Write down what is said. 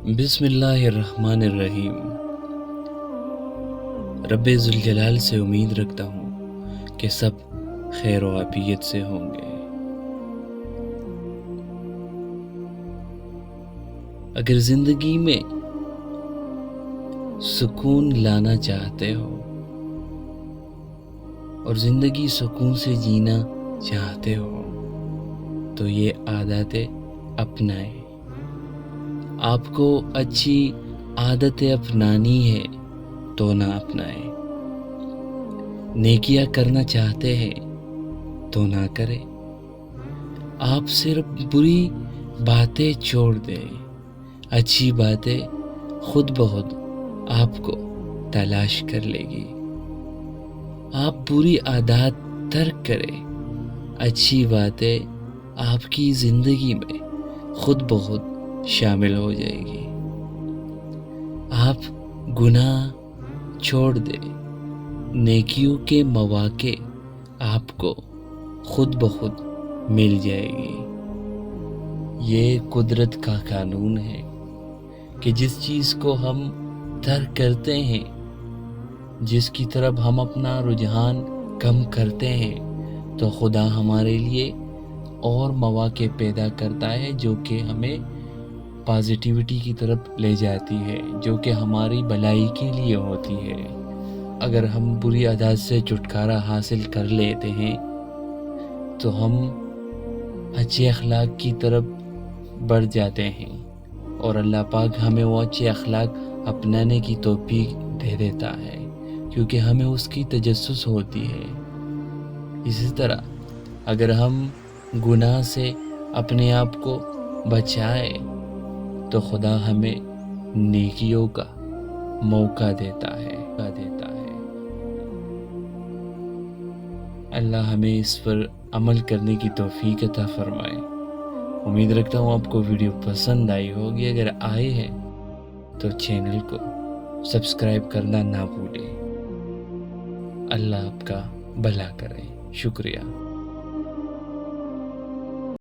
بسم اللہ الرحمن الرحیم۔ رب ذوالجلال سے امید رکھتا ہوں کہ سب خیر و عافیت سے ہوں گے۔ اگر زندگی میں سکون لانا چاہتے ہو اور زندگی سکون سے جینا چاہتے ہو تو یہ عادتیں اپنائیں۔ آپ کو اچھی عادتیں اپنانی ہے تو نہ اپنائیں۔ نیکیاں کرنا چاہتے ہیں تو نہ کریں۔ آپ صرف بری باتیں چھوڑ دیں، اچھی باتیں خود بخود آپ کو تلاش کر لے گی۔ آپ بری عادات ترک کریں، اچھی باتیں آپ کی زندگی میں خود بخود شامل ہو جائے گی۔ آپ گناہ چھوڑ دیں، نیکیوں کے مواقع آپ کو خود بخود مل جائے گی۔ یہ قدرت کا قانون ہے کہ جس چیز کو ہم ترک کرتے ہیں، جس کی طرف ہم اپنا رجحان کم کرتے ہیں، تو خدا ہمارے لیے اور مواقع پیدا کرتا ہے جو کہ ہمیں پازیٹیوٹی کی طرف لے جاتی ہے، جو کہ ہماری بھلائی کے لیے ہوتی ہے۔ اگر ہم بری عادات سے چھٹکارا حاصل کر لیتے ہیں تو ہم اچھے اخلاق کی طرف بڑھ جاتے ہیں اور اللہ پاک ہمیں وہ اچھے اخلاق اپنانے کی توفیق دے دیتا ہے، کیونکہ ہمیں اس کی تجسس ہوتی ہے۔ اسی طرح اگر ہم گناہ سے اپنے آپ کو بچائیں تو خدا ہمیں نیکیوں کا موقع دیتا ہے۔ اللہ ہمیں اس پر عمل کرنے کی توفیق عطا فرمائے۔ امید رکھتا ہوں آپ کو ویڈیو پسند آئی ہوگی۔ اگر آئے ہیں تو چینل کو سبسکرائب کرنا نہ بھولیں۔ اللہ آپ کا بھلا کرے۔ شکریہ۔